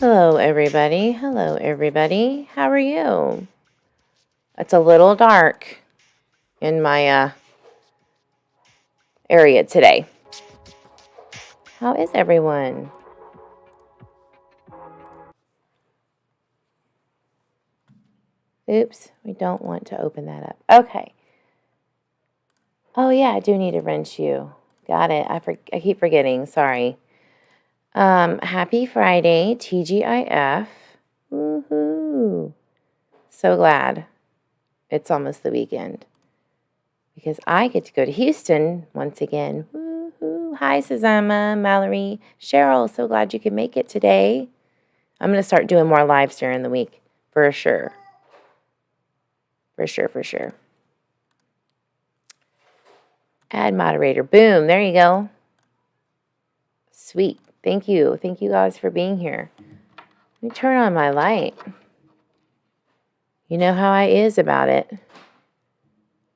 Hello, everybody. Hello, everybody. How are you? It's a little dark in my area today. How is everyone? Oops, we don't want to open that up. Okay. Oh, yeah, I do need to wrench you. Got it. I keep forgetting. Sorry. Happy Friday, TGIF. Woohoo. So glad it's almost the weekend because I get to go to Houston once again. Woohoo. Hi, Susanna, Mallory, Cheryl. So glad you could make it today. I'm going to start doing more lives during the week for sure. For sure. Add moderator. Boom. There you go. Sweet. Thank you. Thank you guys for being here. Let me turn on my light. You know how I is about it.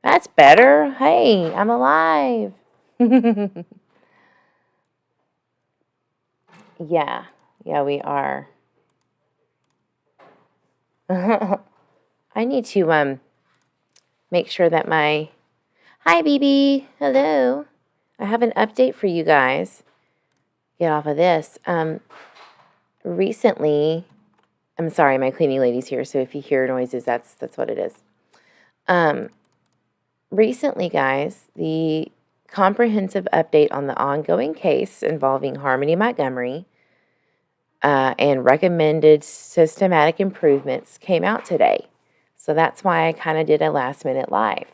That's better. Hey, I'm alive. Yeah, we are. I need to make sure that my... Hi, BB. Hello. I have an update for you guys. Get off of this. Recently, I'm sorry, my cleaning lady's here, so if you hear noises, that's what it is. Recently, guys, the comprehensive update on the ongoing case involving Harmony Montgomery and recommended systematic improvements came out today. So that's why I kind of did a last-minute live.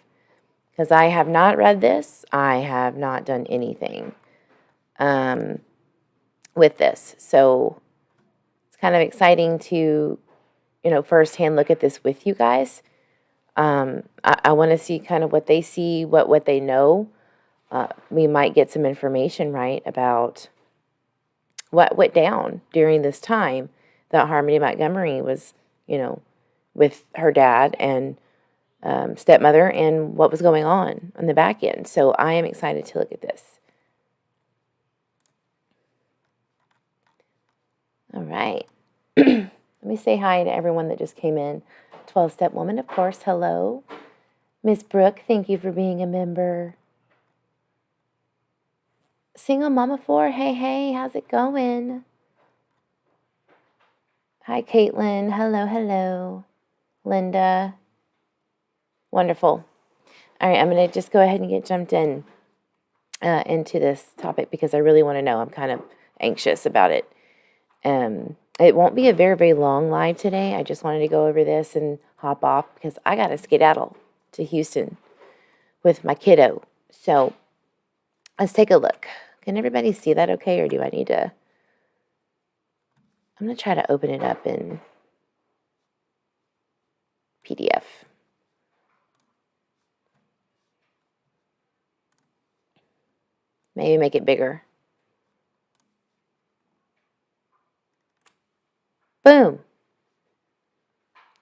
Because I have not read this. I have not done anything with this. So it's kind of exciting to, firsthand look at this with you guys. I want to see kind of what they see, what they know. We might get some information, right, about what went down during this time that Harmony Montgomery was, with her dad and stepmother and what was going on the back end. So I am excited to look at this. All right. Let me say hi to everyone that just came in. 12-Step Woman, of course. Hello. Miss Brooke, thank you for being a member. Single Mama 4, hey, how's it going? Hi, Caitlin. Hello. Linda. Wonderful. All right, I'm going to just go ahead and get jumped into this topic because I really want to know. I'm kind of anxious about it. It won't be a very, very long live today. I just wanted to go over this and hop off because I got to skedaddle to Houston with my kiddo. So let's take a look. Can everybody see that okay, or do I need to... I'm going to try to open it up in PDF. Maybe make it bigger. Boom.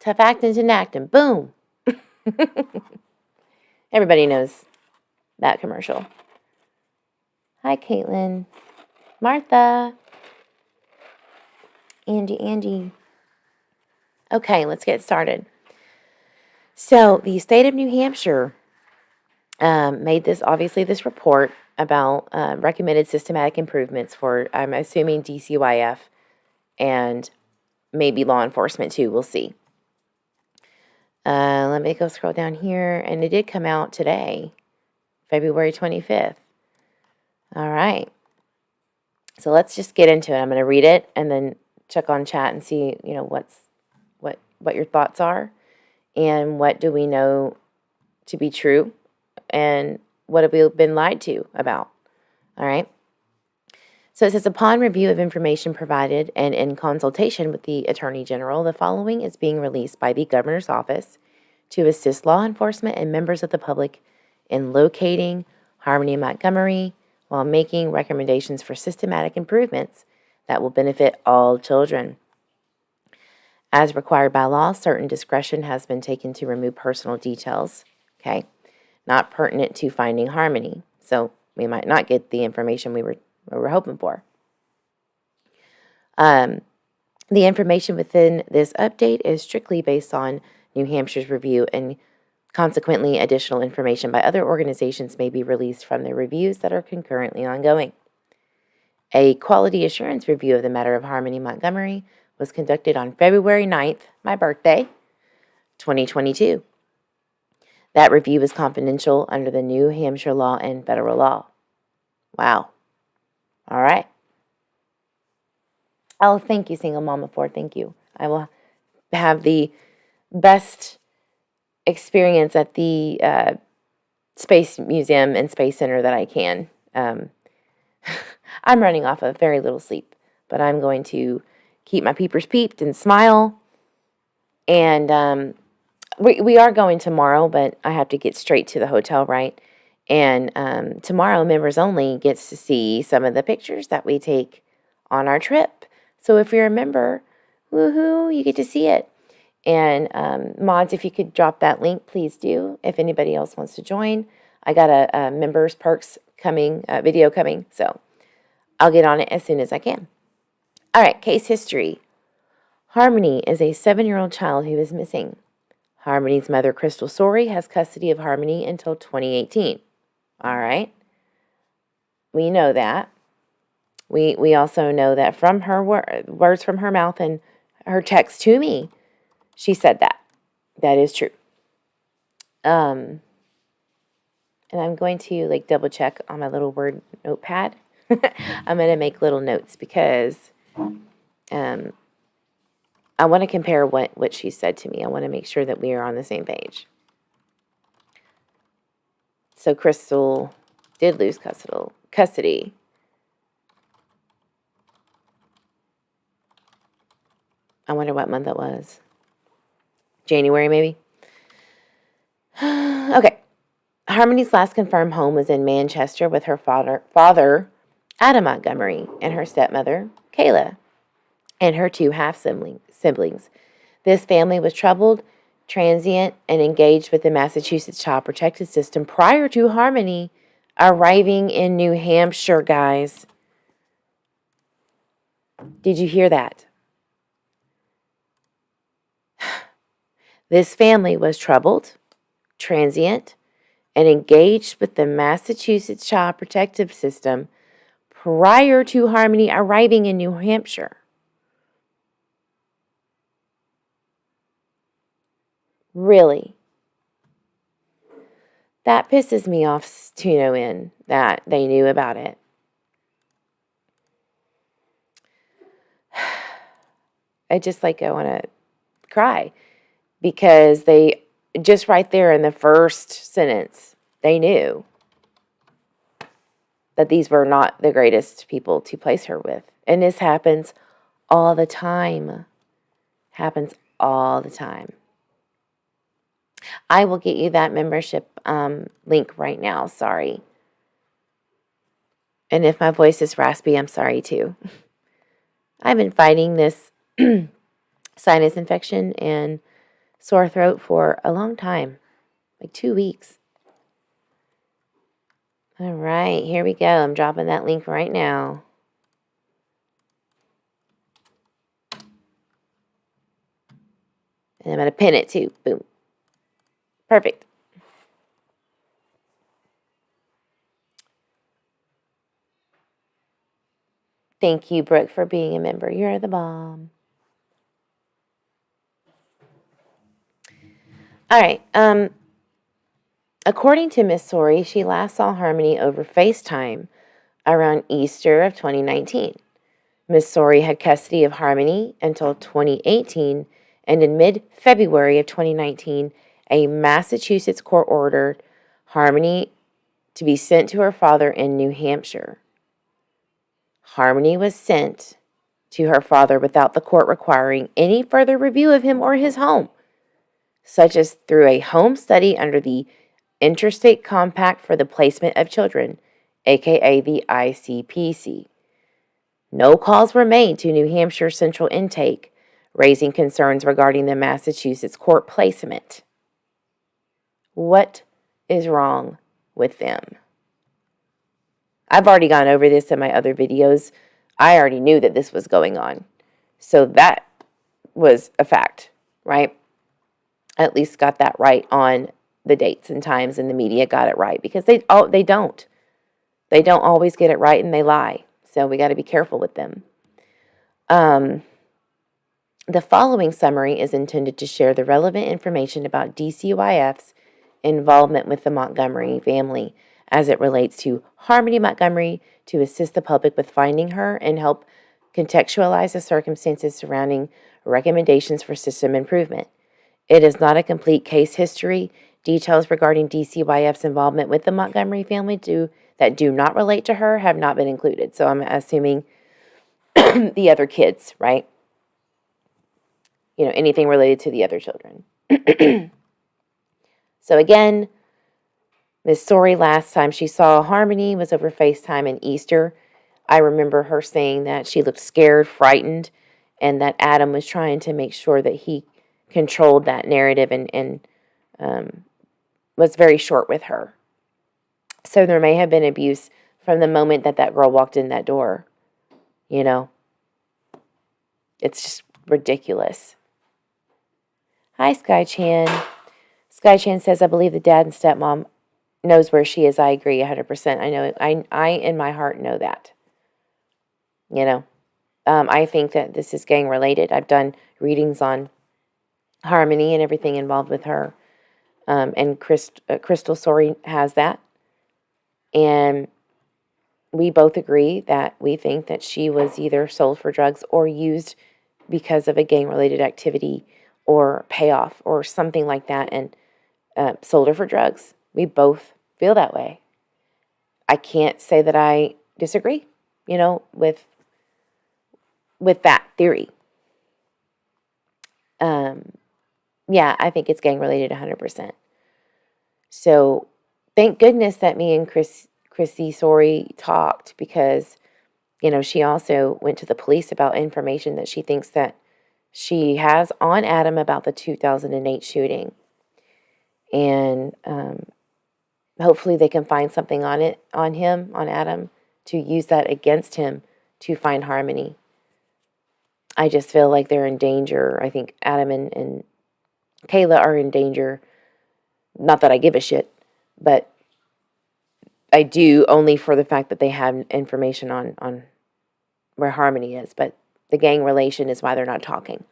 Tough acting's and acting. Boom. Everybody knows that commercial. Hi, Caitlin. Martha. Angie. Okay, let's get started. So the state of New Hampshire made this report about recommended systematic improvements for, I'm assuming, DCYF and maybe law enforcement too. We'll see. Let me go scroll down here, and it did come out today, February 25th. All right. So let's just get into it. I'm going to read it and then check on chat and see, what your thoughts are and what do we know to be true and what have we been lied to about. All right. So it says, upon review of information provided and in consultation with the Attorney General, the following is being released by the Governor's Office to assist law enforcement and members of the public in locating Harmony Montgomery while making recommendations for systematic improvements that will benefit all children. As required by law, certain discretion has been taken to remove personal details, okay, not pertinent to finding Harmony. So we might not get the information we were hoping for. The information within this update is strictly based on New Hampshire's review, and consequently, additional information by other organizations may be released from the reviews that are concurrently ongoing. A quality assurance review of the matter of Harmony Montgomery was conducted on February 9th, my birthday, 2022. That review is confidential under the New Hampshire law and federal law. Wow. All right. Oh, thank you, Single Mama 4. Thank you. I will have the best experience at the Space Museum and Space Center that I can. I'm running off of very little sleep, but I'm going to keep my peepers peeped and smile. And we are going tomorrow, but I have to get straight to the hotel, right? And tomorrow, members only gets to see some of the pictures that we take on our trip. So if you're a member, woohoo, you get to see it. And mods, if you could drop that link, please do. If anybody else wants to join, I got a members perks coming, video coming, so I'll get on it as soon as I can. All right, case history. Harmony is a 7-year-old child who is missing. Harmony's mother, Crystal Sorey, has custody of Harmony until 2018. All right. We know that. We also know that from her words from her mouth and her text to me, she said that. That is true. And I'm going to double check on my little word notepad. I'm going to make little notes because I want to compare what she said to me. I want to make sure that we are on the same page. So Crystal did lose custody. I wonder what month it was. January, maybe? Okay. Harmony's last confirmed home was in Manchester with her father, Adam Montgomery, and her stepmother, Kayla, and her 2 half-siblings. This family was troubled, transient, and engaged with the Massachusetts Child Protective System prior to Harmony arriving in New Hampshire, guys. Did you hear that? This family was troubled, transient, and engaged with the Massachusetts Child Protective System prior to Harmony arriving in New Hampshire. Really? That pisses me off to no end that they knew about it. I want to cry because they just right there in the first sentence, they knew that these were not the greatest people to place her with. And this happens all the time. Happens all the time. I will get you that membership link right now. Sorry. And if my voice is raspy, I'm sorry too. I've been fighting this sinus infection and sore throat for a long time, like 2 weeks. All right, here we go. I'm dropping that link right now. And I'm going to pin it too. Boom. Perfect. Thank you, Brooke, for being a member. You're the bomb. All right. According to Miss Sorey, she last saw Harmony over FaceTime around Easter of 2019. Miss Sorey had custody of Harmony until 2018, and in mid-February of 2019, a Massachusetts court ordered Harmony to be sent to her father in New Hampshire. Harmony was sent to her father without the court requiring any further review of him or his home, such as through a home study under the Interstate Compact for the Placement of Children, aka the ICPC. No calls were made to New Hampshire Central Intake, raising concerns regarding the Massachusetts court placement. What is wrong with them? I've already gone over this in my other videos. I already knew that this was going on. So that was a fact, right? At least got that right on the dates and times, and the media got it right, because they don't always get it right, and they lie. So we got to be careful with them. The following summary is intended to share the relevant information about DCYF's involvement with the Montgomery family as it relates to Harmony Montgomery, to assist the public with finding her and help contextualize the circumstances surrounding recommendations for system improvement. It is not a complete case history. Details regarding DCYF's involvement with the Montgomery family that do not relate to her have not been included. So I'm assuming the other kids, right? Anything related to the other children. So again, Miss Story, last time she saw Harmony was over FaceTime in Easter. I remember her saying that she looked scared, frightened, and that Adam was trying to make sure that he controlled that narrative and was very short with her. So there may have been abuse from the moment that girl walked in that door. It's just ridiculous. Hi, Sky Chan. Sky Chan says, I believe the dad and stepmom knows where she is. I agree 100%. I know. I in my heart know that. I think that this is gang related. I've done readings on Harmony and everything involved with her. And Crystal Story has that. And we both agree that we think that she was either sold for drugs or used because of a gang-related activity or payoff or something like that, and sold her for drugs. We both feel that way. I can't say that I disagree, with that theory. Yeah, I think it's gang-related 100%. So thank goodness that me and Chrissy Sorey talked, because, she also went to the police about information that she thinks that she has on Adam about the 2008 shooting. And hopefully they can find something on Adam, to use that against him to find Harmony. I just feel like they're in danger. I think Adam and Kayla are in danger. Not that I give a shit, but I do, only for the fact that they have information on where Harmony is. But the gang relation is why they're not talking.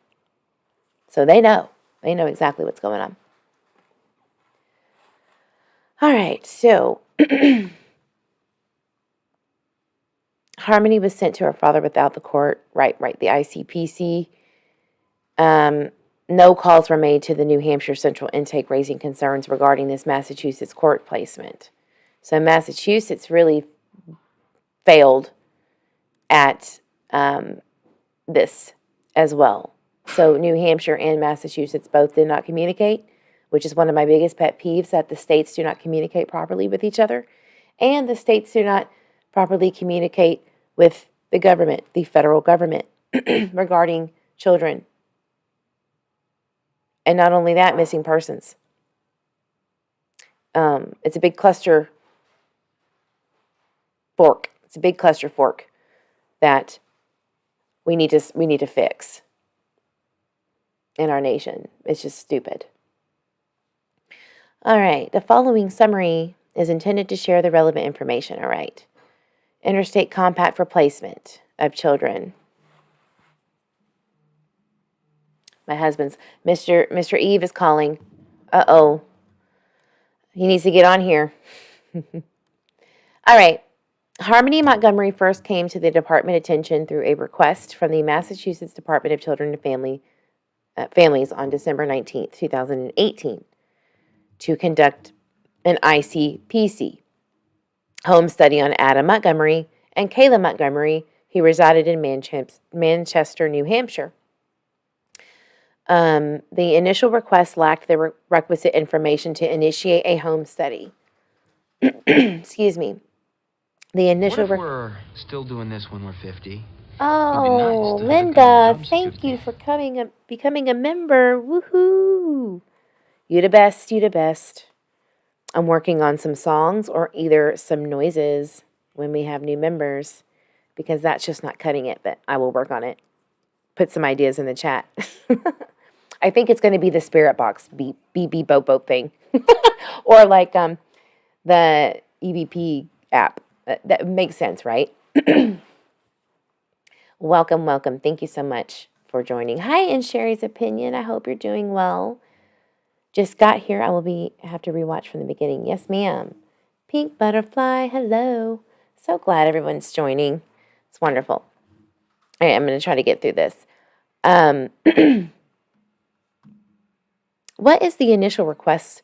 So they know. They know exactly what's going on. All right, so Harmony was sent to her father without the court, right, the ICPC. No calls were made to the New Hampshire Central Intake raising concerns regarding this Massachusetts court placement. So Massachusetts really failed at this as well. So New Hampshire and Massachusetts both did not communicate, which is one of my biggest pet peeves, that the states do not communicate properly with each other, and the states do not properly communicate with the government, the federal government, regarding children. And not only that, missing persons. It's a big cluster fork. It's a big cluster fork that we need to fix in our nation. It's just stupid. All right, the following summary is intended to share the relevant information. All right. Interstate Compact for Placement of Children. My husband's, Mr. Eve is calling. Uh-oh. He needs to get on here. All right. Harmony Montgomery first came to the department attention through a request from the Massachusetts Department of Children and Families on December 19th, 2018, to conduct an ICPC home study on Adam Montgomery and Kayla Montgomery, who resided in Manchester, New Hampshire. The initial request lacked the requisite information to initiate a home study. Excuse me. The initial. What if we're still doing this when we're 50? Oh, Linda, thank you for becoming a member. Woohoo! You the best, you the best. I'm working on some songs or either some noises when we have new members, because that's just not cutting it, but I will work on it. put some ideas in the chat. I think it's going to be the spirit box beep beep beep boop boop thing, or like the EVP app. That makes sense, right? Welcome, welcome. Thank you so much for joining. Hi, in Sherry's opinion. I hope you're doing well. Just got here. I will have to rewatch from the beginning. Yes, ma'am. Pink butterfly. Hello. So glad everyone's joining. It's wonderful. All right, I'm going to try to get through this. What is the initial request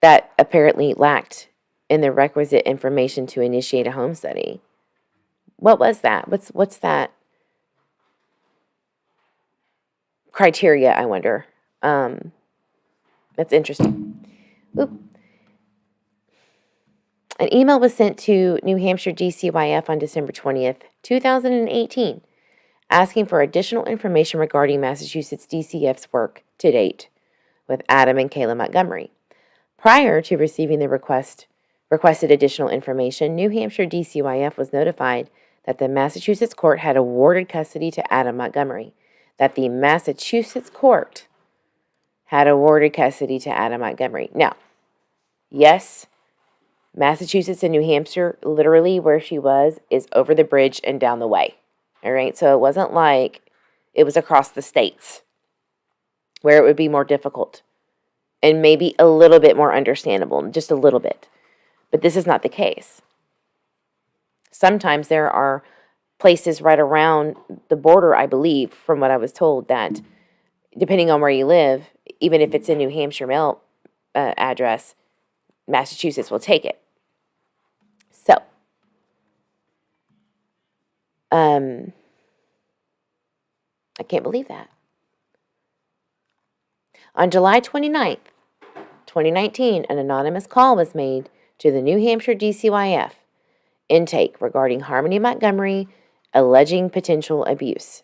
that apparently lacked in the requisite information to initiate a home study? What was that? What's that criteria, I wonder? That's interesting. Oop. An email was sent to New Hampshire DCYF on December 20th, 2018, asking for additional information regarding Massachusetts DCF's work to date with Adam and Kayla Montgomery. Prior to receiving the requested additional information, New Hampshire DCYF was notified that the Massachusetts court had awarded custody to Adam Montgomery. Now, yes, Massachusetts and New Hampshire, literally where she was, is over the bridge and down the way. All right, so it wasn't like it was across the states where it would be more difficult and maybe a little bit more understandable, just a little bit. But this is not the case. Sometimes there are places right around the border, I believe, from what I was told, that depending on where you live, even if it's a New Hampshire mail address, Massachusetts will take it. So, I can't believe that. On July 29th, 2019, an anonymous call was made to the New Hampshire DCYF intake regarding Harmony Montgomery alleging potential abuse.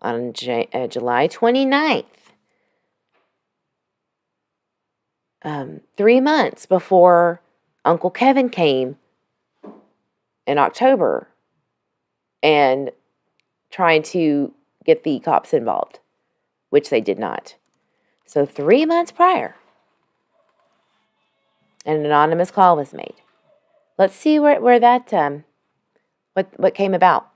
On July 29th, 3 months before Uncle Kevin came in October and trying to get the cops involved, which they did not. So 3 months prior, an anonymous call was made. Let's see where that what came about.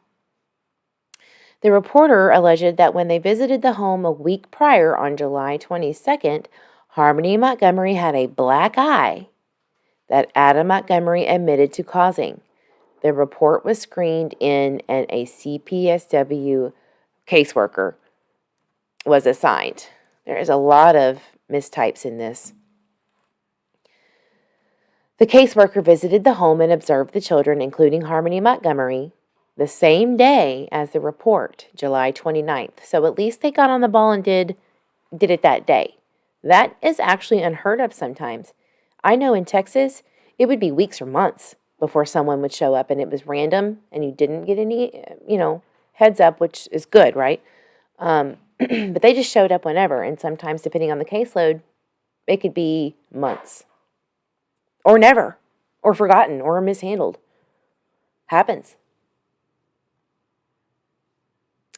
The reporter alleged that when they visited the home a week prior on July 22nd, Harmony Montgomery had a black eye that Adam Montgomery admitted to causing. The report was screened in and a CPSW caseworker was assigned. There is a lot of mistypes in this. The caseworker visited the home and observed the children, including Harmony Montgomery, the same day as the report, July 29th. So at least they got on the ball and did it that day. That is actually unheard of sometimes. I know in Texas, it would be weeks or months before someone would show up and it was random and you didn't get any, heads up, which is good, right? But they just showed up whenever. And sometimes, depending on the caseload, it could be months. Or never. Or forgotten. Or mishandled. Happens.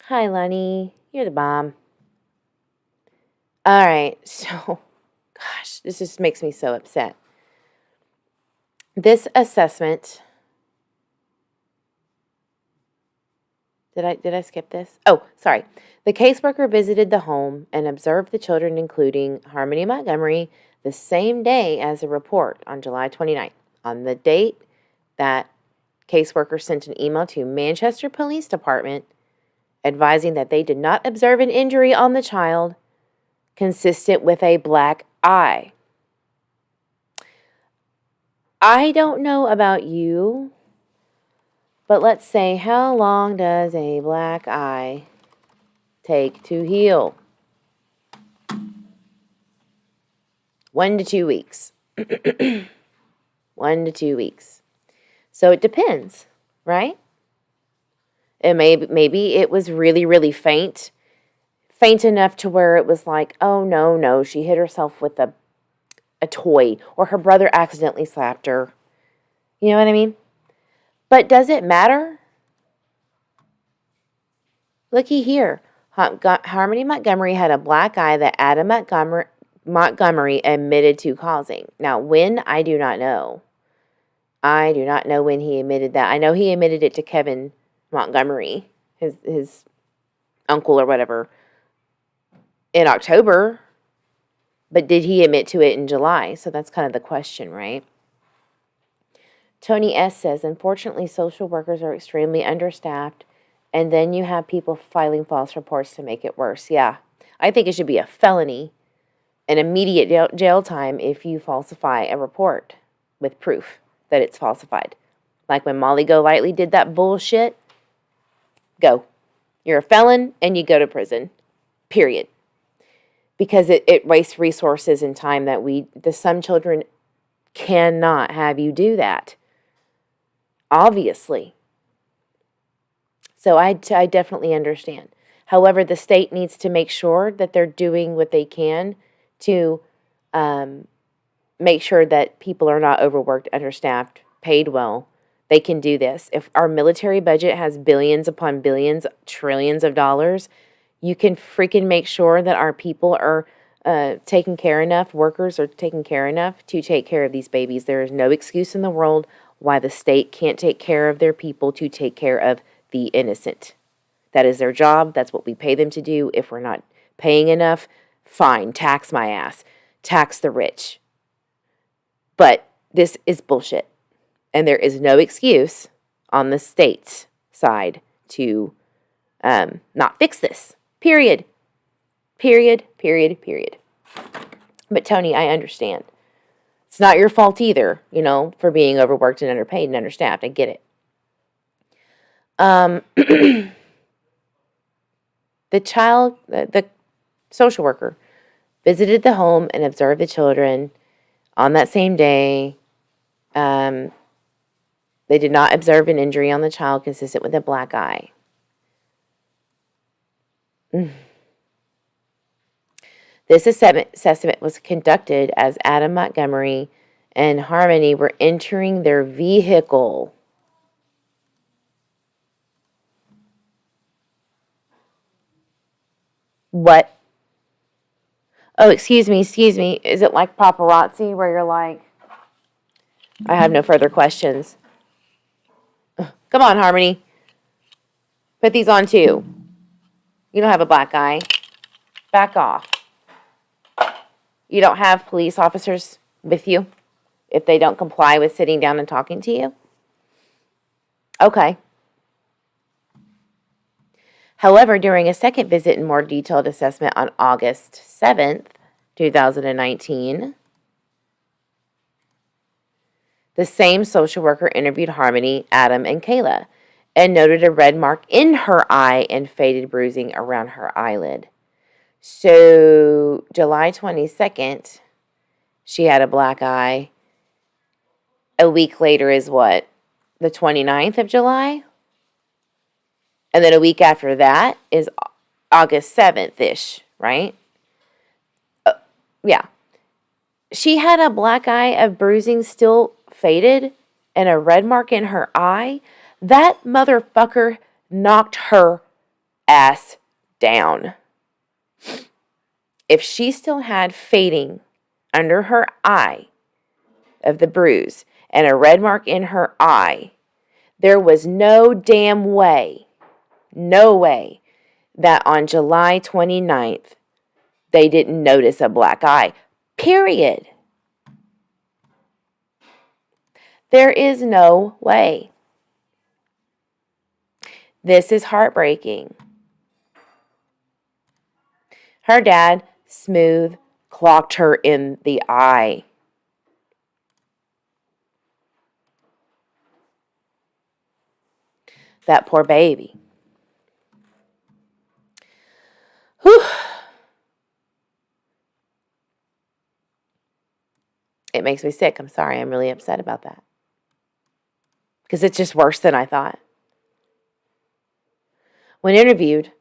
Hi, Lenny. You're the bomb. All right. So, gosh, this just makes me so upset. This assessment... Did I skip this? Oh, sorry. The caseworker visited the home and observed the children, including Harmony Montgomery, the same day as the report on July 29th. On the date, that caseworker sent an email to Manchester Police Department advising that they did not observe an injury on the child consistent with a black eye. I don't know about you, but let's say, how long does a black eye take to heal? 1 to 2 weeks. 1 to 2 weeks. So it depends, right? And maybe it was really, really faint enough to where it was like, oh, no, she hit herself with a toy, or her brother accidentally slapped her. You know what I mean? But does it matter? Looky here. Harmony Montgomery had a black eye that Adam Montgomery admitted to causing. Now, when, I do not know. I do not know when he admitted that. I know he admitted it to Kevin Montgomery, his uncle or whatever, in October. But did he admit to it in July? So that's kind of the question, right? Tony S. says, unfortunately, social workers are extremely understaffed, and then you have people filing false reports to make it worse. Yeah, I think it should be a felony, an immediate jail time if you falsify a report with proof that it's falsified. Like when Molly Golightly did that bullshit, go. You're a felon and you go to prison. Period. Because it wastes resources and time that some children cannot have you do that. Obviously. So I definitely understand. However, the state needs to make sure that they're doing what they can to make sure that people are not overworked, understaffed, paid well. They can do this. If our military budget has billions upon billions, trillions of dollars, you can freaking make sure that our people are taken care enough, workers are taken care enough to take care of these babies. There is no excuse in the world why the state can't take care of their people to take care of the innocent. That is their job. That's what we pay them to do. If we're not paying enough, fine, tax my ass. Tax the rich. But this is bullshit. And there is no excuse on the state's side to not fix this. Period. Period. Period. Period. But Tony, I understand. It's not your fault either, for being overworked and underpaid and understaffed. I get it. The social worker, visited the home and observed the children on that same day. They did not observe an injury on the child consistent with a black eye. This assessment was conducted as Adam Montgomery and Harmony were entering their vehicle. What? Oh, excuse me. Is it like paparazzi where you're like, I have no further questions? Come on, Harmony. Put these on too. You don't have a black eye. Back off. You don't have police officers with you if they don't comply with sitting down and talking to you? Okay. However, during a second visit and more detailed assessment on August 7th, 2019, the same social worker interviewed Harmony, Adam, and Kayla and noted a red mark in her eye and faded bruising around her eyelid. So, July 22nd, she had a black eye. A week later is what? The 29th of July? And then a week after that is August 7th-ish, right? Yeah. She had a black eye of bruising still faded and a red mark in her eye. That motherfucker knocked her ass down. If she still had fading under her eye of the bruise and a red mark in her eye, there was no damn way, that on July 29th, they didn't notice a black eye. Period. There is no way. This is heartbreaking. Her dad, smooth, clocked her in the eye. That poor baby. Whew. It makes me sick. I'm sorry. I'm really upset about that. Because it's just worse than I thought. When interviewed,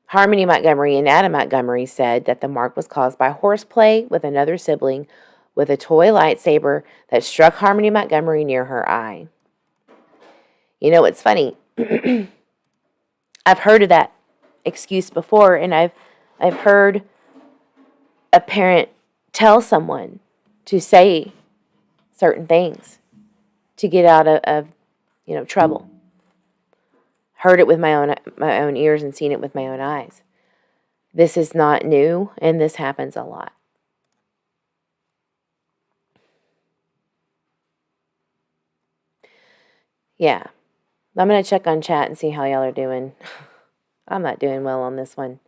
Harmony Montgomery and Adam Montgomery said that the mark was caused by horseplay with another sibling with a toy lightsaber that struck Harmony Montgomery near her eye. You know what's funny? I've heard of that excuse before, and I've heard a parent tell someone to say certain things to get out of trouble. Heard it with my own ears and seen it with my own eyes. This is not new, and this happens a lot. Yeah. I'm going to check on chat and see how y'all are doing. I'm not doing well on this one.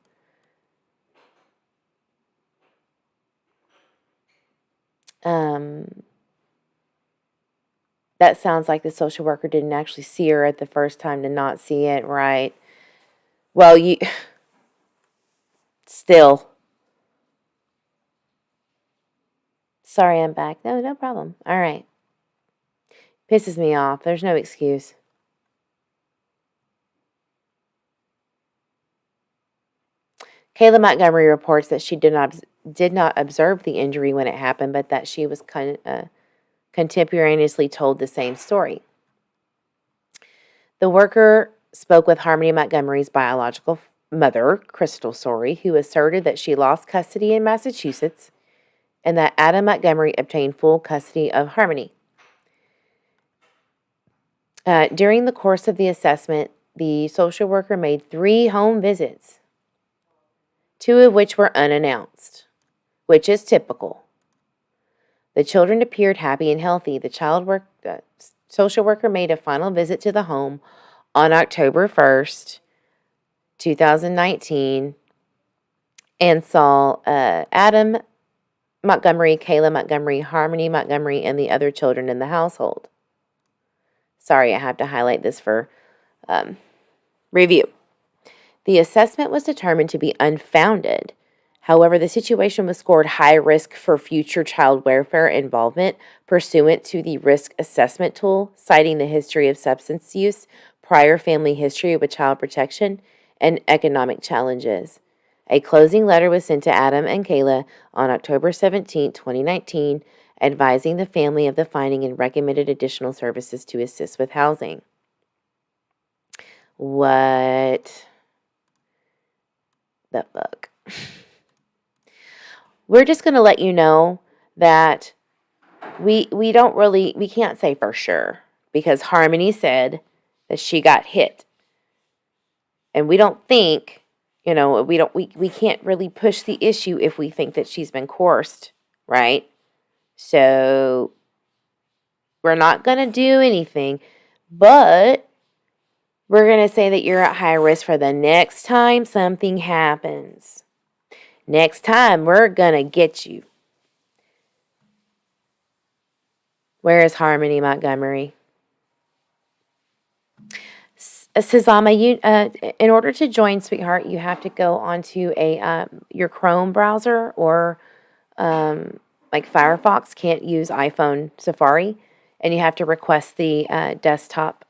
That sounds like the social worker didn't actually see her at the first time to not see it, right? Well, you still. Sorry, I'm back. No problem. All right. Pisses me off. There's no excuse. Kayla Montgomery reports that she did not observe the injury when it happened, but that she was contemporaneously told the same story. The worker spoke with Harmony Montgomery's biological mother, Crystal Sorey, who asserted that she lost custody in Massachusetts and that Adam Montgomery obtained full custody of Harmony. During the course of the assessment, the social worker made 3 home visits, 2 of which were unannounced, which is typical. The children appeared happy and healthy. The social worker made a final visit to the home on October 1st, 2019, and saw Adam Montgomery, Kayla Montgomery, Harmony Montgomery, and the other children in the household. Sorry, I have to highlight this for review. The assessment was determined to be unfounded. However, the situation was scored high risk for future child welfare involvement pursuant to the risk assessment tool, citing the history of substance use, prior family history with child protection, and economic challenges. A closing letter was sent to Adam and Kayla on October 17, 2019, advising the family of the finding and recommended additional services to assist with housing. What the fuck? We're just going to let you know that we can't say for sure, because Harmony said that she got hit. And we don't think, we can't really push the issue if we think that she's been coerced, right? So we're not going to do anything, but we're going to say that you're at high risk for the next time something happens. Next time, we're going to get you. Where is Harmony Montgomery? Sazama, in order to join, sweetheart, you have to go onto your Chrome browser, or like Firefox can't use iPhone Safari, and you have to request the desktop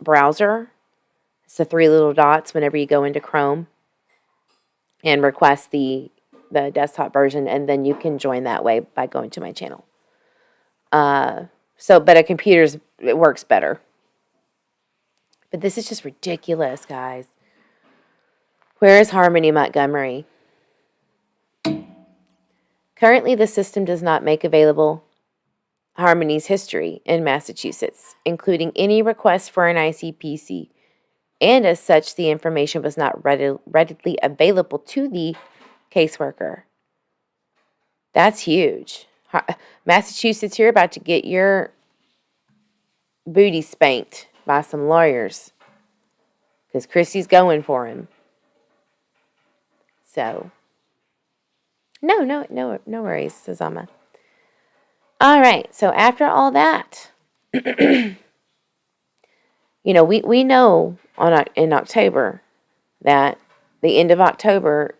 browser. It's the 3 little dots whenever you go into Chrome, and request the desktop version, and then you can join that way by going to my channel. But a computer's, it works better. But this is just ridiculous, guys. Where is Harmony Montgomery? Currently, the system does not make available Harmony's history in Massachusetts, including any request for an ICPC. And as such, the information was not readily available to the caseworker. That's huge. Massachusetts, you're about to get your booty spanked by some lawyers, because Chrissy's going for him. So, no worries, Sazama. All right, so after all that, we know in October that the end of October,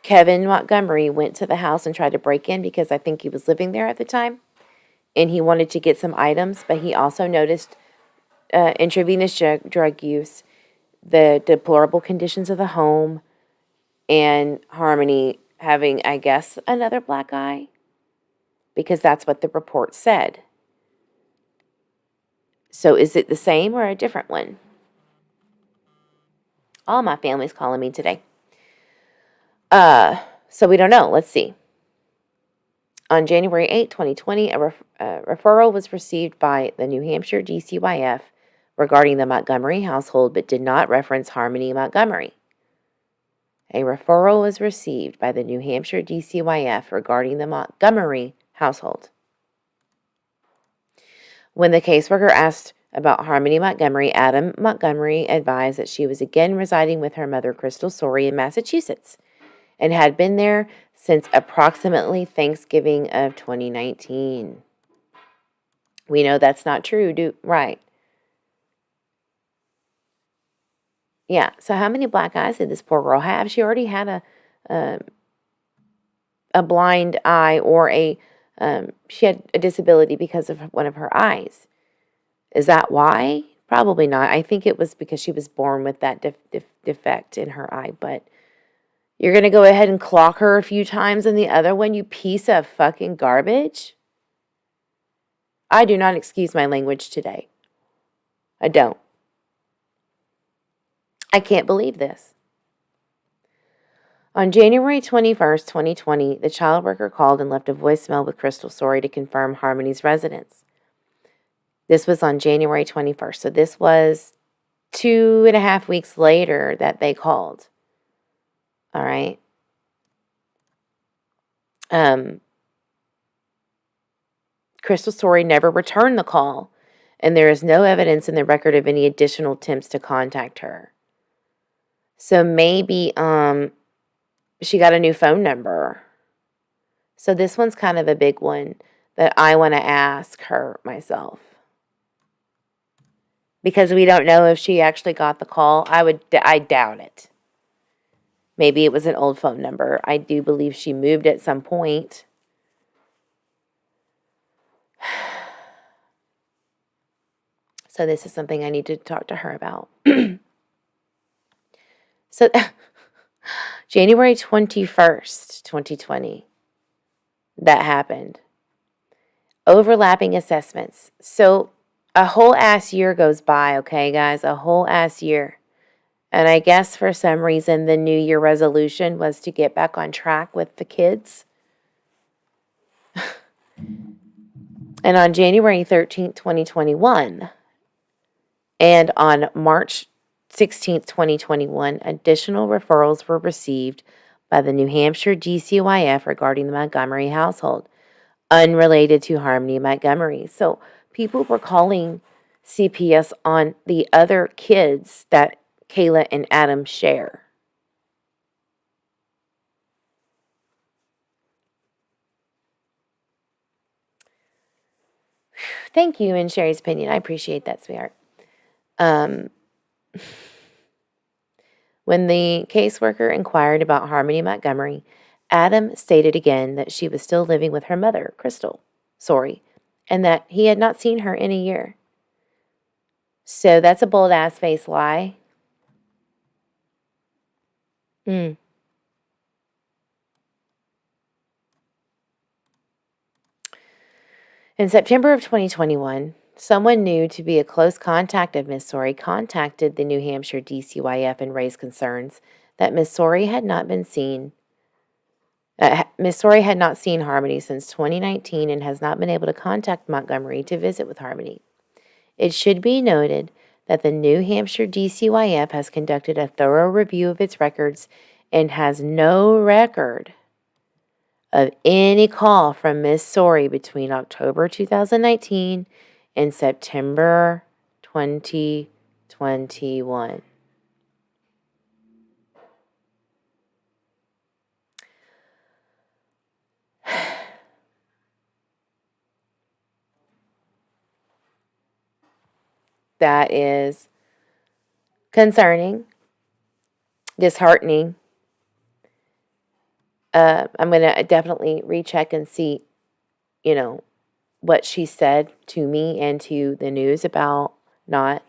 Kevin Montgomery went to the house and tried to break in, because I think he was living there at the time, and he wanted to get some items, but he also noticed intravenous drug use, the deplorable conditions of the home, and Harmony having, I guess, another black eye, because that's what the report said. So is it the same or a different one? All my family's calling me today. So we don't know. Let's see. On January 8, 2020, a referral was received by the New Hampshire DCYF regarding the Montgomery household, but did not reference Harmony Montgomery. A referral was received by the New Hampshire DCYF regarding the Montgomery household. When the caseworker asked about Harmony Montgomery, Adam Montgomery advised that she was again residing with her mother, Crystal Sorey, in Massachusetts, and had been there since approximately Thanksgiving of 2019. We know that's not true, right? Yeah, so how many black eyes did this poor girl have? She already had a blind eye, or she had a disability because of one of her eyes. Is that why? Probably not. I think it was because she was born with that defect in her eye, but you're going to go ahead and clock her a few times in the other one, you piece of fucking garbage? I do not excuse my language today. I don't. I can't believe this. On January 21st, 2020, the child worker called and left a voicemail with Crystal Sorey to confirm Harmony's residence. This was on January 21st, so this was 2.5 weeks later that they called. All right. Crystal Sorey never returned the call, and there is no evidence in the record of any additional attempts to contact her. So maybe she got a new phone number. So this one's kind of a big one that I want to ask her myself. Because we don't know if she actually got the call. I doubt it. Maybe it was an old phone number. I do believe she moved at some point. So this is something I need to talk to her about. So January 21st, 2020, that happened. Overlapping assessments. So a whole ass year goes by, okay, guys? A whole ass year. And I guess for some reason the New Year resolution was to get back on track with the kids. And on January 13th, 2021, and on March 16th, 2021, additional referrals were received by the New Hampshire DCYF regarding the Montgomery household, unrelated to Harmony Montgomery. So people were calling CPS on the other kids that Kayla and Adam share. Thank you, in Sherry's opinion. I appreciate that, sweetheart. When the caseworker inquired about Harmony Montgomery, Adam stated again that she was still living with her mother, Crystal Sorey, and that he had not seen her in a year. So that's a bold-ass face lie. In September of 2021, someone new to be a close contact of Miss Sorey contacted the New Hampshire DCYF and raised concerns that Miss Sorey had not seen Harmony since 2019 and has not been able to contact Montgomery to visit with Harmony. It should be noted that the New Hampshire DCYF has conducted a thorough review of its records and has no record of any call from Miss Sorey between October 2019 and September 2021. That is concerning, disheartening. I'm going to definitely recheck and see, what she said to me and to the news about not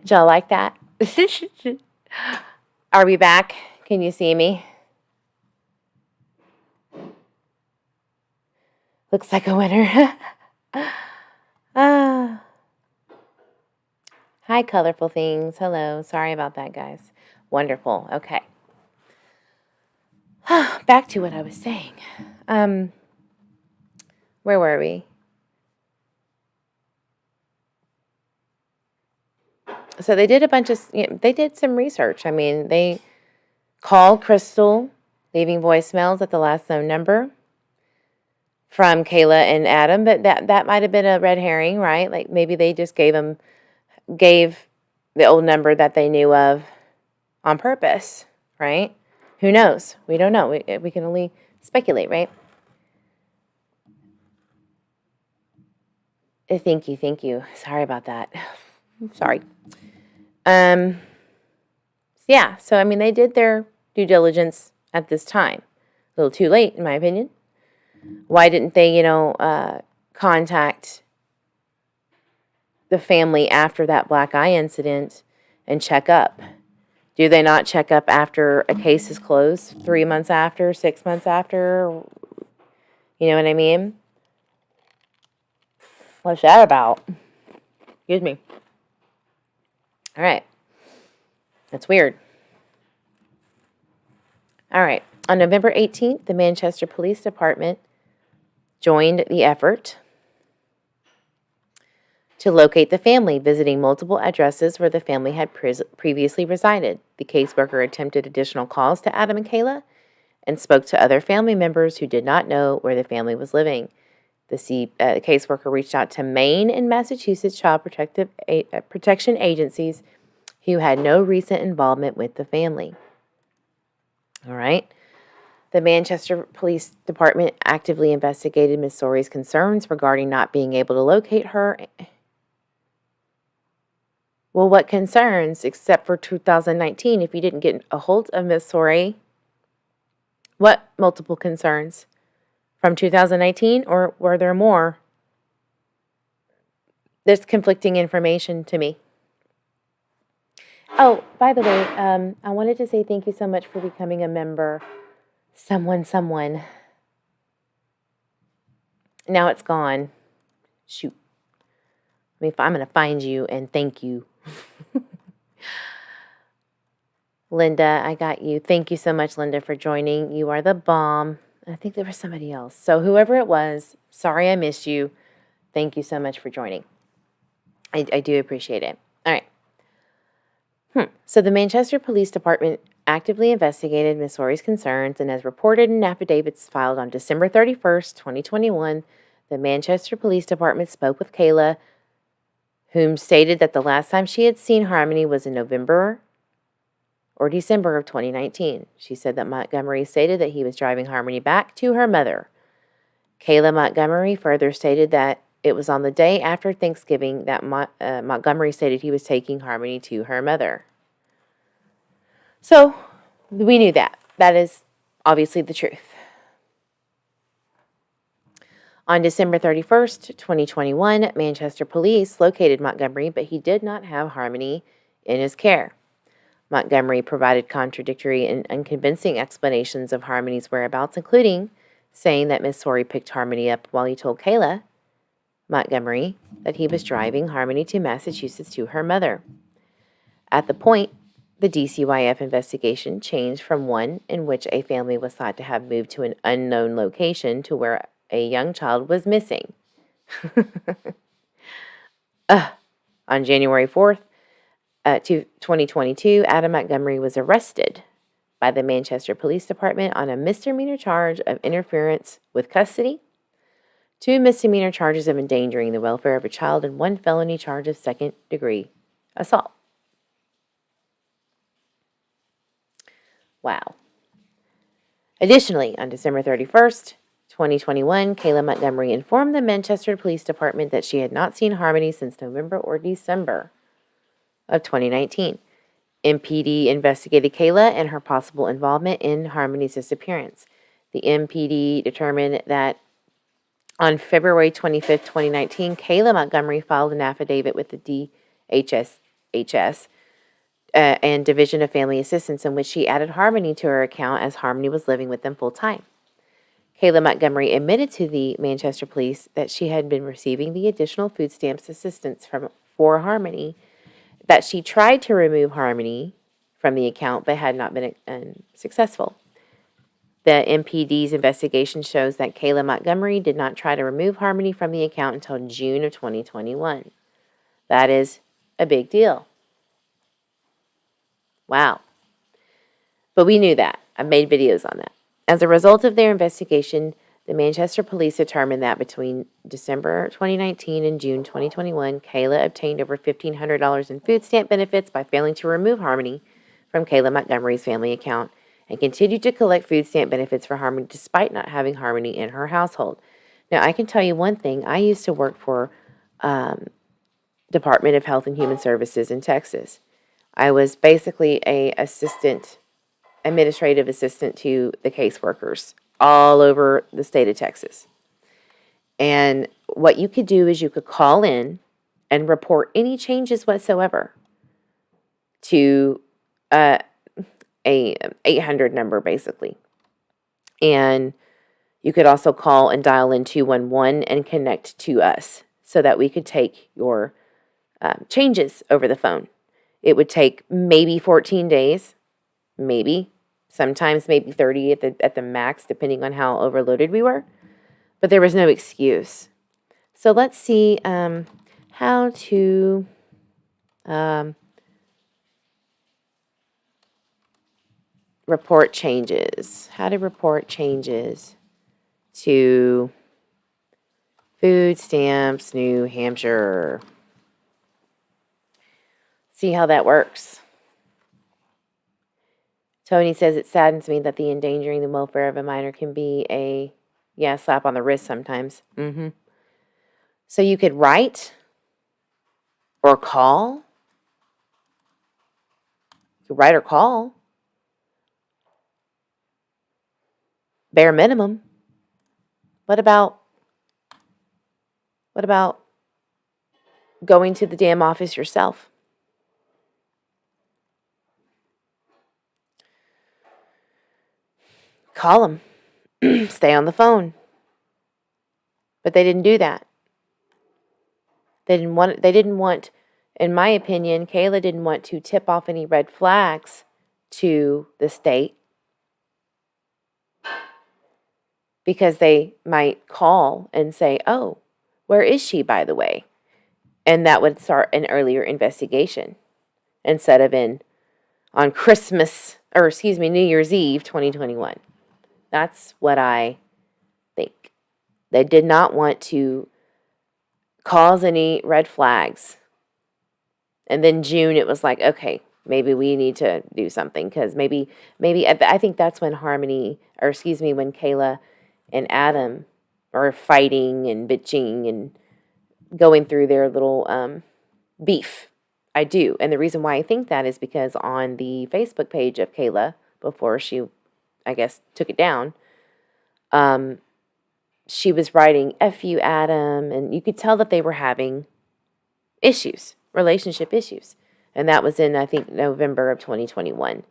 Did y'all like that? Are we back? Can you see me? Looks like a winner. Ah. Hi, colorful things. Hello. Sorry about that, guys. Wonderful. Okay. Back to what I was saying. Where were we? So they did they did some research. I mean, they called Crystal, leaving voicemails at the last known number from Kayla and Adam, but that might have been a red herring, right? Like maybe they just gave the old number that they knew of on purpose, right? Who knows? We don't know. We can only speculate, right? Thank you. Sorry about that. Sorry. Yeah, so I mean, they did their due diligence at this time. A little too late, in my opinion. Why didn't they, contact the family after that black eye incident and check up? Do they not check up after a case is closed? 3 months after, 6 months after? You know what I mean? What's that about? Excuse me. All right. That's weird. All right. On November 18th, the Manchester Police Department joined the effort to locate the family, visiting multiple addresses where the family had previously resided. The caseworker attempted additional calls to Adam and Kayla and spoke to other family members who did not know where the family was living. The caseworker reached out to Maine and Massachusetts child protection agencies who had no recent involvement with the family. All right. The Manchester Police Department actively investigated Miss Sori's concerns regarding not being able to locate her. Well, what concerns, except for 2019, if you didn't get a hold of Miss Sori? What multiple concerns? From 2019, or were there more? There's conflicting information to me. Oh, by the way, I wanted to say thank you so much for becoming a member. Someone. Now it's gone. Shoot. I'm going to find you and thank you. Linda, I got you. Thank you so much, Linda, for joining. You are the bomb. I think there was somebody else. So whoever it was, sorry I missed you. Thank you so much for joining. I do appreciate it. All right. So the Manchester Police Department actively investigated Miss Sori's concerns, and as reported in affidavits filed on December 31st, 2021, the Manchester Police Department spoke with Kayla, whom stated that the last time she had seen Harmony was in November or December of 2019. She said that Montgomery stated that he was driving Harmony back to her mother. Kayla Montgomery further stated that it was on the day after Thanksgiving that Montgomery stated he was taking Harmony to her mother. So, we knew that. That is obviously the truth. On December 31st, 2021, Manchester Police located Montgomery, but he did not have Harmony in his care. Montgomery provided contradictory and unconvincing explanations of Harmony's whereabouts, including saying that Miss Sori picked Harmony up while he told Kayla Montgomery that he was driving Harmony to Massachusetts to her mother. At the point, the DCYF investigation changed from one in which a family was thought to have moved to an unknown location to where a young child was missing. On January 4th, 2022, Adam Montgomery was arrested by the Manchester Police Department on a misdemeanor charge of interference with custody, 2 misdemeanor charges of endangering the welfare of a child, and 1 felony charge of second-degree assault. Wow. Additionally, on December 31st, 2021, Kayla Montgomery informed the Manchester Police Department that she had not seen Harmony since November or December of 2019. MPD investigated Kayla and her possible involvement in Harmony's disappearance. The MPD determined that on February 25th, 2019, Kayla Montgomery filed an affidavit with the DHS DFHS, and Division of Family Assistance, in which she added Harmony to her account as Harmony was living with them full time. Kayla Montgomery admitted to the Manchester police that she had been receiving the additional food stamps assistance for Harmony, that she tried to remove Harmony from the account but had not been successful. The MPD's investigation shows that Kayla Montgomery did not try to remove Harmony from the account until June of 2021. That is a big deal. Wow. But we knew that. I've made videos on that. As a result of their investigation, the Manchester police determined that between December 2019 and June 2021, Kayla obtained over $1,500 in food stamp benefits by failing to remove Harmony from Kayla Montgomery's family account, and continued to collect food stamp benefits for Harmony despite not having Harmony in her household. Now, I can tell you one thing. I used to work for Department of Health and Human Services in Texas. I was basically administrative assistant to the caseworkers all over the state of Texas. And what you could do is you could call in and report any changes whatsoever to a 800 number, basically. And you could also call and dial in 211 and connect to us so that we could take your changes over the phone. It would take maybe 14 days, maybe, sometimes maybe 30 at the max, depending on how overloaded we were. But there was no excuse. So let's see how to report changes. How to report changes to food stamps, New Hampshire. See how that works. Tony says, it saddens me that the endangering the welfare of a minor can be a, slap on the wrist sometimes. So you could write or call. You could write or call. Bare minimum. What about going to the damn office yourself? Call them. Stay on the phone. But they didn't do that. They didn't want, in my opinion, Kayla didn't want to tip off any red flags to the state, because they might call and say, oh, where is she, by the way? And that would start an earlier investigation instead of on New Year's Eve, 2021. That's what I think. They did not want to cause any red flags. And then June, it was like, okay, maybe we need to do something, because maybe I think that's when when Kayla and Adam are fighting and bitching and going through their little beef. I do. And the reason why I think that is because on the Facebook page of Kayla, before she, I guess, took it down, she was writing, F you, Adam, and you could tell that they were having relationship issues. And that was in, I think, November of 2021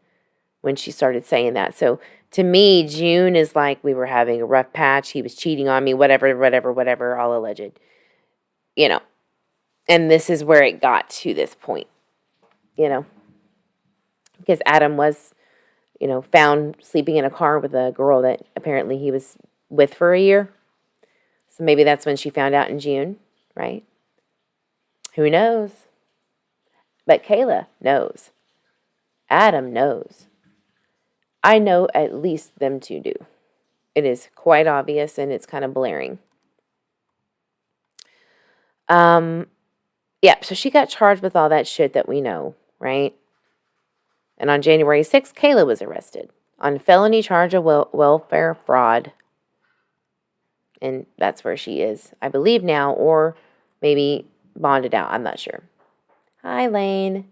when she started saying that. So to me, June is like we were having a rough patch. He was cheating on me, whatever, all alleged. And this is where it got to this point, because Adam was, found sleeping in a car with a girl that apparently he was with for a year. So maybe that's when she found out in June, right? Who knows? But Kayla knows. Adam knows. I know at least them two do. It is quite obvious, and it's kind of blaring. So she got charged with all that shit that we know, right? And on January 6th, Kayla was arrested on felony charge of welfare fraud. And that's where she is, I believe now, or maybe bonded out. I'm not sure. Hi, Lane.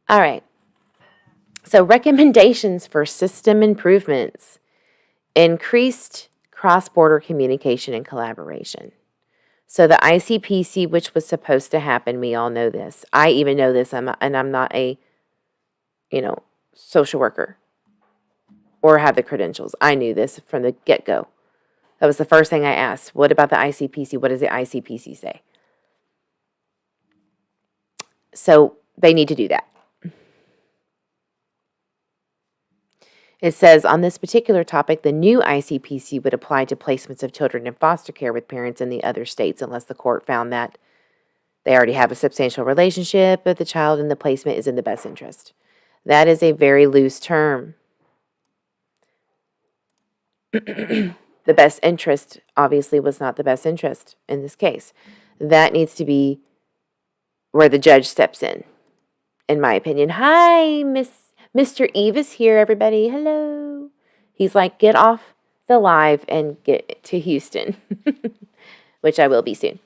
All right. So recommendations for system improvements. Increased cross-border communication and collaboration. So the ICPC, which was supposed to happen, we all know this. I even know this, and I'm not a, social worker or have the credentials. I knew this from the get-go. That was the first thing I asked. What about the ICPC? What does the ICPC say? So they need to do that. It says, on this particular topic, the new ICPC would apply to placements of children in foster care with parents in the other states unless the court found that they already have a substantial relationship with the child and the placement is in the best interest. That is a very loose term. The best interest obviously was not the best interest in this case. That needs to be where the judge steps in my opinion. Hi, Mr. Eve is here, everybody. Hello. He's like, get off the live and get to Houston, which I will be soon.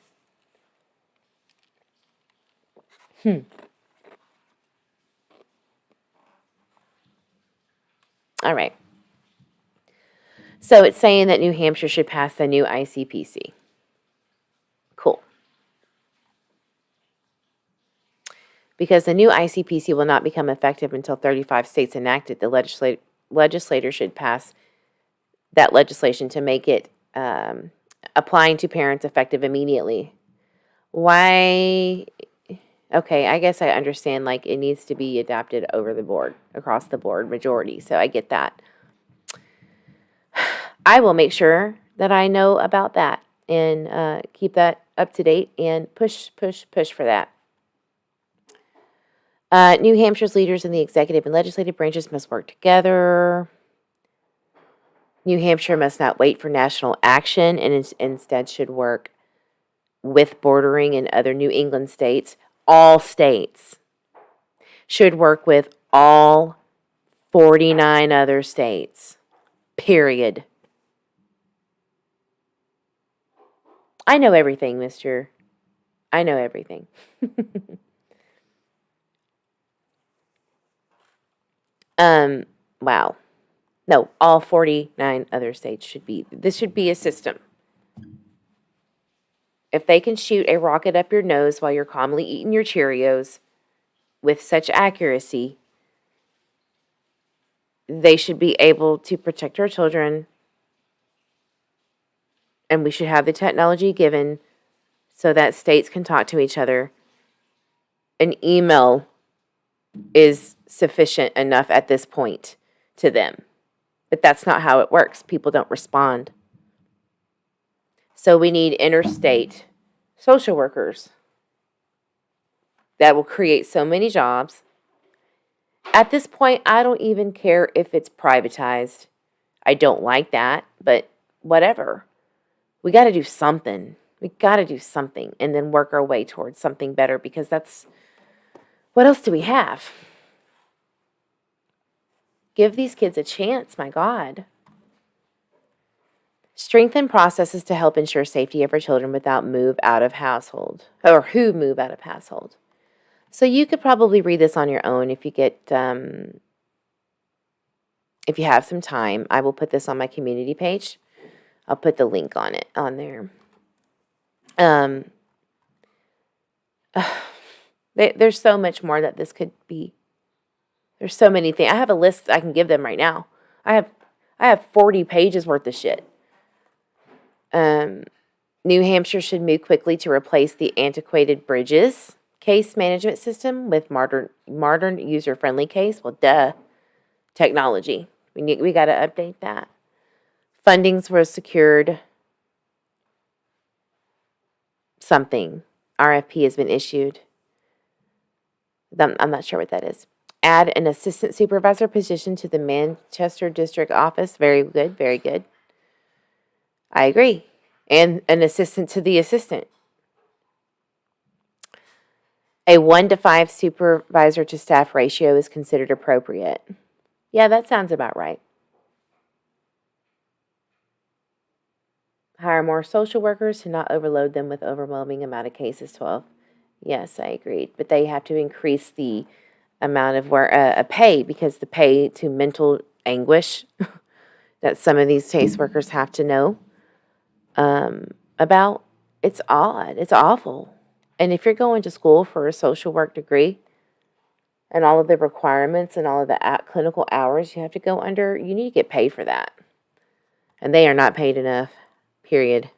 All right. So it's saying that New Hampshire should pass the new ICPC. Cool. Because the new ICPC will not become effective until 35 states enact it, the legislator should pass that legislation to make it applying to parents effective immediately. Why? Okay, I guess I understand, like, it needs to be adopted over the board, across the board, majority, so I get that. I will make sure that I know about that and keep that up to date and push for that. New Hampshire's leaders in the executive and legislative branches must work together. New Hampshire must not wait for national action and instead should work with bordering and other New England states. All states should work with all 49 other states. Period. I know everything, mister. I know everything. Wow. No, all 49 other states should be. This should be a system. If they can shoot a rocket up your nose while you're calmly eating your Cheerios with such accuracy, they should be able to protect our children, and we should have the technology given so that states can talk to each other. An email is sufficient enough at this point to them. But that's not how it works. People don't respond. So we need interstate social workers that will create so many jobs. At this point, I don't even care if it's privatized. I don't like that, but whatever. We got to do something. We got to do something and then work our way towards something better, because that's, what else do we have? Give these kids a chance, my God. Strengthen processes to help ensure safety of our children without move out of household, or who move out of household. So you could probably read this on your own if you get, if you have some time. I will put this on my community page. I'll put the link on it, on there. There's so much more that this could be. There's so many things. I have a list I can give them right now. I have 40 pages worth of shit. New Hampshire should move quickly to replace the antiquated bridges case management system with modern user-friendly case. Well, duh. Technology. We got to update that. Fundings were secured. Something. RFP has been issued. I'm not sure what that is. Add an assistant supervisor position to the Manchester district office. Very good, very good. I agree. And an assistant to the assistant. A 1-to-5 supervisor to staff ratio is considered appropriate. Yeah, that sounds about right. Hire more social workers to not overload them with overwhelming amount of cases. 12. Yes, I agreed. But they have to increase the amount of pay, because the pay to mental anguish that some of these caseworkers have to know about It's odd. It's awful. And if you're going to school for a social work degree and all of the requirements and all of the clinical hours you have to go under, you need to get paid for that. And they are not paid enough, period.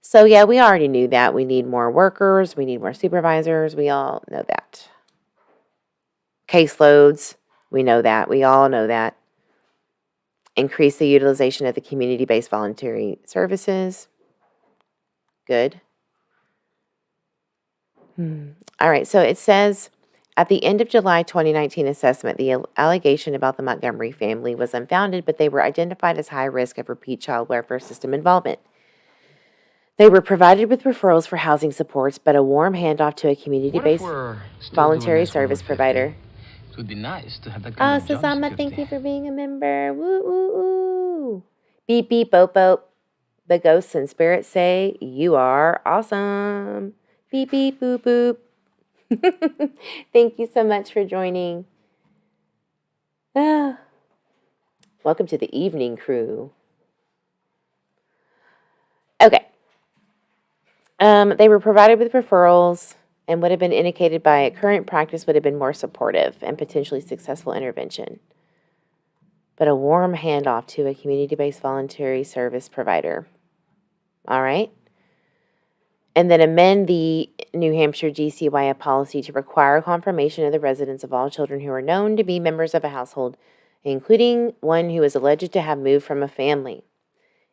So, yeah, we already knew that. We need more workers. We need more supervisors. We all know that. Caseloads, we know that. We all know that. Increase the utilization of the community-based voluntary services. Good. All right, so it says, at the end of July 2019 assessment, the allegation about the Montgomery family was unfounded, but they were identified as high risk of repeat child welfare system involvement. They were provided with referrals for housing supports, but a warm handoff to a community-based voluntary service provider. It would be nice to have that kind of job Sasama, security. thank you for being a member. Woo, woo, woo. Beep, beep, boop, boop. The ghosts and spirits say, you are awesome. Beep, beep, boop, boop. Thank you so much for joining. Welcome to the evening crew. Okay. They were provided with referrals and would have been indicated by a current practice would have been more supportive and potentially successful intervention. But a warm handoff to a community-based voluntary service provider. All right. And then amend the New Hampshire GCYF policy to require confirmation of the residence of all children who are known to be members of a household, including one who is alleged to have moved from a family.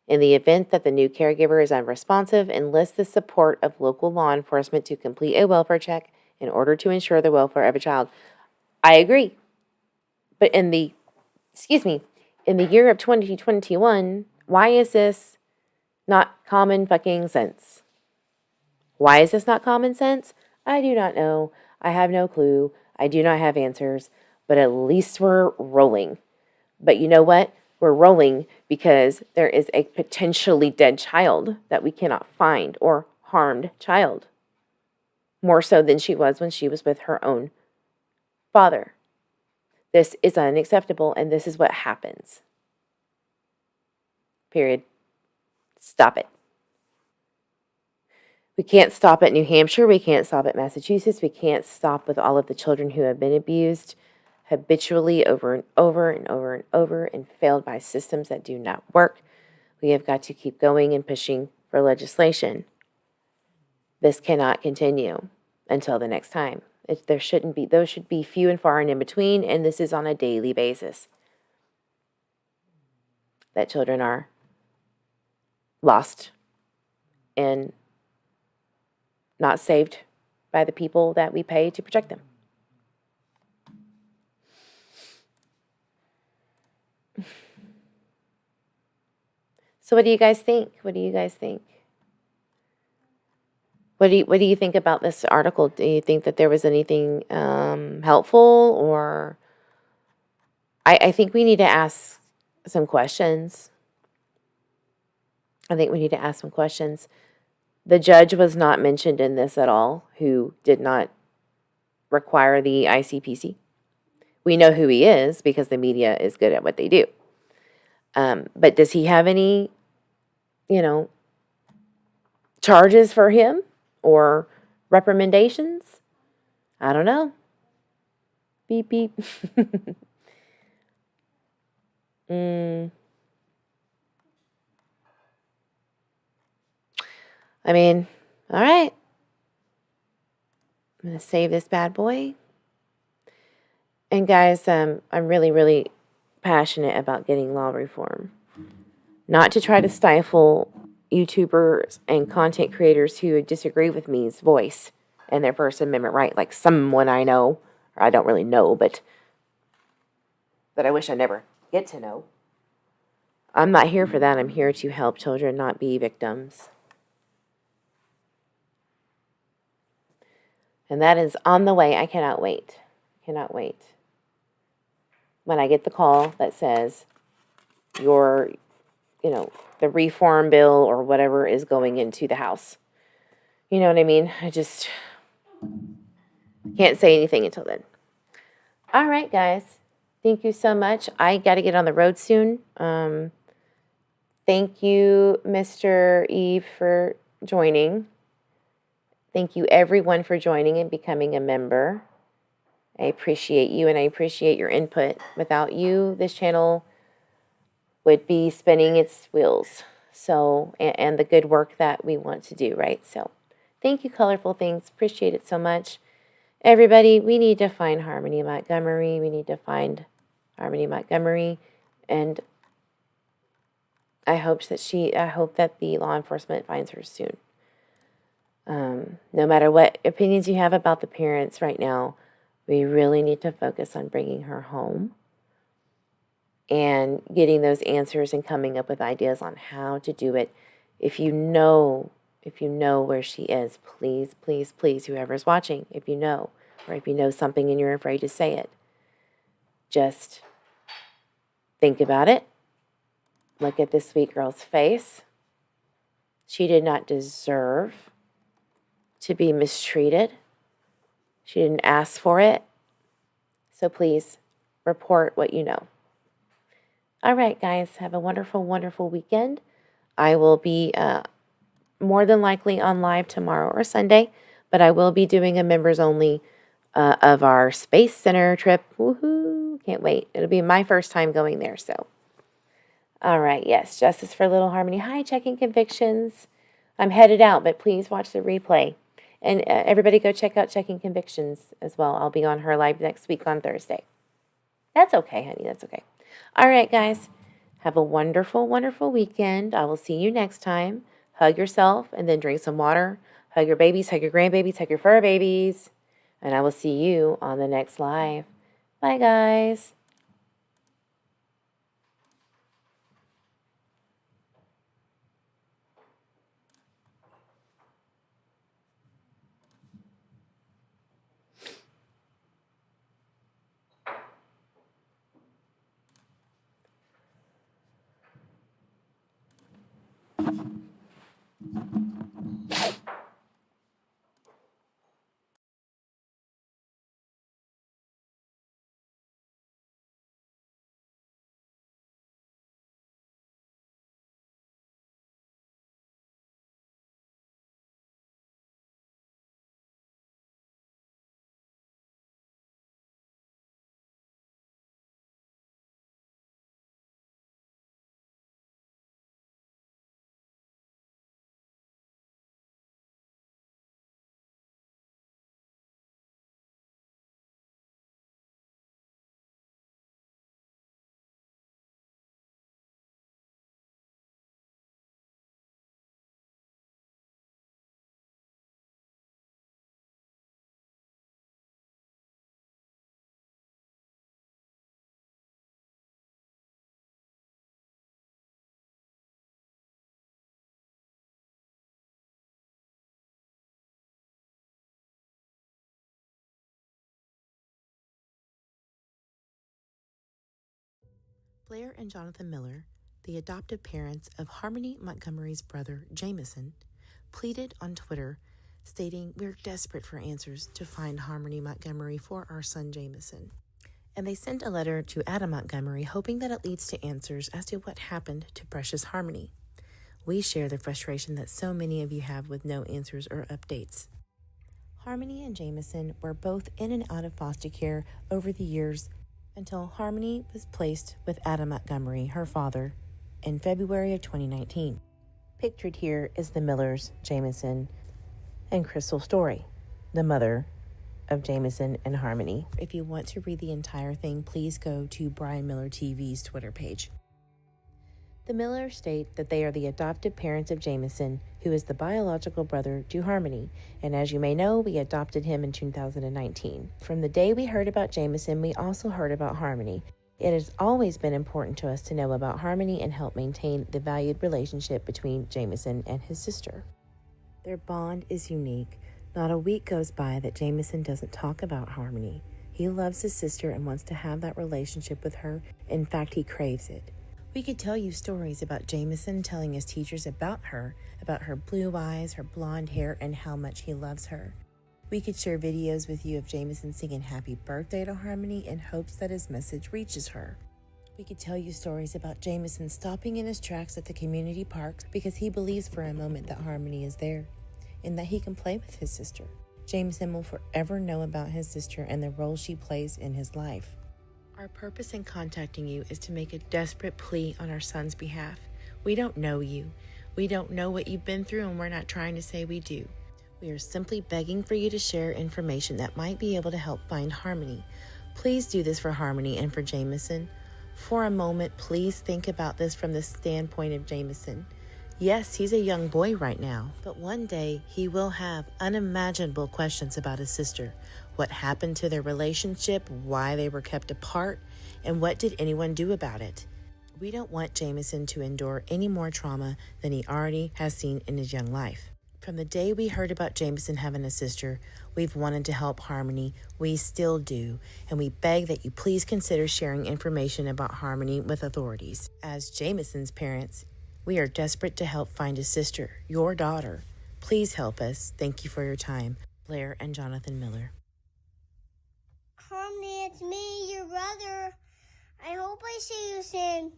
In the event that the new caregiver is unresponsive, enlist the support of local law enforcement to complete a welfare check in order to ensure the welfare of a child. I agree. But in the year of 2021, why is this not common fucking sense? Why is this not common sense? I do not know. I have no clue. I do not have answers. But at least we're rolling. But you know what? We're rolling because there is a potentially dead child that we cannot find, or harmed child. More so than she was when she was with her own father. This is unacceptable, and this is what happens. Period. Stop it. We can't stop at New Hampshire. We can't stop at Massachusetts. We can't stop with all of the children who have been abused habitually over and over and over and over and failed by systems that do not work. We have got to keep going and pushing for legislation. This cannot continue until the next time. Those should be few and far and in between, and this is on a daily basis. That children are lost and not saved by the people that we pay to protect them. So what do you guys think? What do you think about this article? Do you think that there was anything helpful, or I think we need to ask some questions. The judge was not mentioned in this at all, who did not require the ICPC. We know who he is because the media is good at what they do. But does he have any, charges for him or recommendations? I don't know. Beep, beep. I mean, all right. I'm going to save this bad boy. And guys, I'm really, really passionate about getting law reform. Not to try to stifle YouTubers and content creators who disagree with me's voice and their First Amendment right, like someone I know, or I don't really know, but that I wish I never get to know. I'm not here for that. I'm here to help children not be victims. And that is on the way. I cannot wait. When I get the call that says the reform bill or whatever is going into the House. You know what I mean? I just can't say anything until then. All right, guys. Thank you so much. I got to get on the road soon. Thank you, Mr. Eve, for joining. Thank you, everyone, for joining and becoming a member. I appreciate you, and I appreciate your input. Without you, this channel would be spinning its wheels. So, and the good work that we want to do, right? So, thank you, Colorful Things. Appreciate it so much. Everybody, we need to find Harmony Montgomery. We need to find Harmony Montgomery. And I hope that the law enforcement finds her soon. No matter what opinions you have about the parents right now, we really need to focus on bringing her home and getting those answers and coming up with ideas on how to do it. If you know where she is, please, please, please, whoever's watching, if you know, or if you know something and you're afraid to say it, just think about it. Look at this sweet girl's face. She did not deserve to be mistreated. She didn't ask for it. So please report what you know. All right, guys, have a wonderful, wonderful weekend. I will be more than likely on live tomorrow or Sunday, but I will be doing a members only of our Space Center trip. Woohoo! Can't wait. It'll be my first time going there, so. All right, yes, Justice for Little Harmony. Hi, Checking Convictions. I'm headed out, but please watch the replay. And everybody go check out Checking Convictions as well. I'll be on her live next week on Thursday. That's okay, honey. That's okay. All right, guys. Have a wonderful, wonderful weekend. I will see you next time. Hug yourself and then drink some water. Hug your babies, hug your grandbabies, hug your fur babies. And I will see you on the next live. Bye, guys. Blair and Jonathan Miller, the adoptive parents of Harmony Montgomery's brother, Jameson, pleaded on Twitter, stating, "We're desperate for answers to find Harmony Montgomery for our son, Jameson." And they sent a letter to Adam Montgomery, hoping that it leads to answers as to what happened to precious Harmony. We share the frustration that so many of you have with no answers or updates. Harmony and Jameson were both in and out of foster care over the years until Harmony was placed with Adam Montgomery, her father, in February of 2019. Pictured here is the Millers, Jameson, and Crystal Story, the mother of Jameson and Harmony. If you want to read the entire thing, please go to Brian Miller TV's Twitter page. The Millers state that they are the adoptive parents of Jameson, who is the biological brother to Harmony, and as you may know, we adopted him in 2019. From the day we heard about Jameson, we also heard about Harmony. It has always been important to us to know about Harmony and help maintain the valued relationship between Jameson and his sister. Their bond is unique. Not a week goes by that Jameson doesn't talk about Harmony. He loves his sister and wants to have that relationship with her. In fact, he craves it. We could tell you stories about Jameson telling his teachers about her blue eyes, her blonde hair, and how much he loves her. We could share videos with you of Jameson singing happy birthday to Harmony in hopes that his message reaches her. We could tell you stories about Jameson stopping in his tracks at the community parks because he believes for a moment that Harmony is there and that he can play with his sister. Jameson will forever know about his sister and the role she plays in his life. Our purpose in contacting you is to make a desperate plea on our son's behalf. We don't know you. We don't know what you've been through, and we're not trying to say we do. We are simply begging for you to share information that might be able to help find Harmony. Please do this for Harmony and for Jameson. For a moment, please think about this from the standpoint of Jameson. Yes, he's a young boy right now, but one day he will have unimaginable questions about his sister. What happened to their relationship, why they were kept apart, and what did anyone do about it? We don't want Jameson to endure any more trauma than he already has seen in his young life. From the day we heard about Jameson having a sister, we've wanted to help Harmony. We still do, and we beg that you please consider sharing information about Harmony with authorities. As Jameson's parents, we are desperate to help find his sister, your daughter. Please help us. Thank you for your time. Blair and Jonathan Miller. Harmony, it's me, your brother. I hope I see you soon.